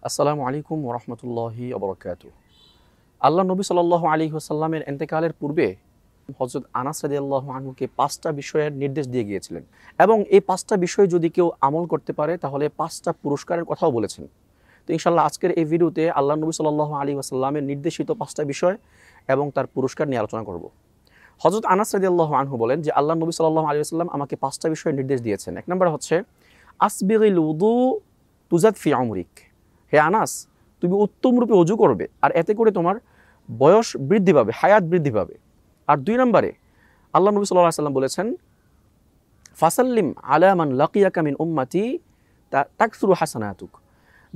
আসসালামু আলাইকুম ওরহমতুল্লাহি ওবরাকাতুহু। আল্লাহ নবী সাল্লাল্লাহু আলাইহি ওয়াসাল্লামের ইন্তেকালের পূর্বে হযরত আনাস রাদিয়াল্লাহু আনহুকে ৫টা বিষয়ের নির্দেশ দিয়ে গিয়েছিলেন এবং এই ৫টা বিষয় যদি কেউ আমল করতে পারে তাহলে ৫টা পুরস্কারের কথাও বলেছেন। তো ইনশাআল্লাহ আজকের এই ভিডিওতে আল্লাহ নবী সাল্লাল্লাহু আলাইহি ওয়াসাল্লামের নির্দেশিত ৫টা বিষয় এবং তার পুরস্কার নিয়ে আলোচনা করব। হযরত আনাস রাদিয়াল্লাহু আনহু বলেন যে আল্লাহ নবী সাল্লাল্লাহু আলাইহি ওয়াসাল্লাম আমাকে ৫টা বিষয়ের নির্দেশ দিয়েছেন। এক নম্বর হচ্ছে আসবিগিল উযু তুজাদ ফি উমরিক। হে আনাস, তুমি উত্তম রূপে অজু করবে আর এতে করে তোমার বয়স বৃদ্ধি পাবে, হায়াত বৃদ্ধি পাবে। আর ২ নম্বরে আল্লাহ নবী সাল্লাল্লাহু আলাইহি ওয়াসাল্লাম বলেছেন ফাসাল্লিম আলা মান লাকিয়াকা মিন উম্মতি তাকসুরু হাসানাতুক,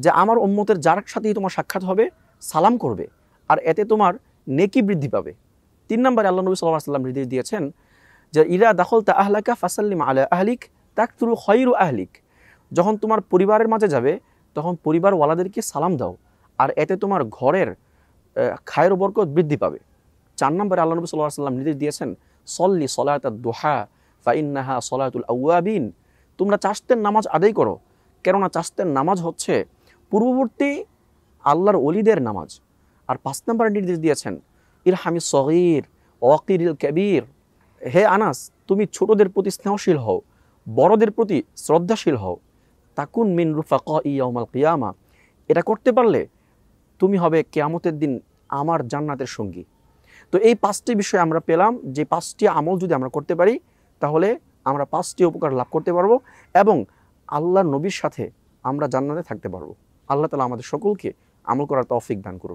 যে আমার উম্মতের যার সাথেই তোমার সাক্ষাৎ হবে সালাম করবে আর এতে তোমার নেকি বৃদ্ধি পাবে। ৩ নম্বরে আল্লাহ নবী সাল্লাল্লাহু আলাইহি ওয়াসাল্লাম নির্দেশ দিয়েছেন যে ইরা দাখলতা আহলাকা ফাসাল্লিম আলা আহলিক তাকসুরু খায়রু আহলিক, যখন তোমার পরিবারের মাঝে যাবে তখন পরিবারওয়ালাদেরকে সালাম দাও আর এতে তোমার ঘরের খায়ের বরকত বৃদ্ধি পাবে। ৪ নম্বরে আল্লাহ নবী সাল্লাল্লাহু আলাইহি ওয়াসাল্লাম নির্দেশ দিয়েছেন সল্লি সলাতাদ দুহা ফাইন্নাহা সলাতুল আওয়াবিন, তোমরা চাশতের নামাজ আদায় করো, কেননা চাশতের নামাজ হচ্ছে পূর্ববর্তী আল্লাহর ওলিদের নামাজ। আর ৫ নম্বরে নির্দেশ দিয়েছেন ইরহামিস সগীর ওয়াকিরিল কবির, হে আনাস তুমি ছোটদের প্রতি স্নেহশীল হও, বড়দের প্রতি শ্রদ্ধাশীল হও। তাকুন মিন রুফাকা ইয়াউমাল কিয়ামা, এটা করতে পারলে তুমি হবে কিয়ামতের দিন আমার জান্নাতের সঙ্গী। তো এই ৫টি বিষয় আমরা পেলাম, যে ৫টি আমল যদি আমরা করতে পারি তাহলে আমরা ৫টি উপকার লাভ করতে পারবো এবং আল্লাহর নবীর সাথে আমরা জান্নাতে থাকতে পারবো। আল্লাহ তাআলা আমাদের সকলকে আমল করার তৌফিক দান করুন।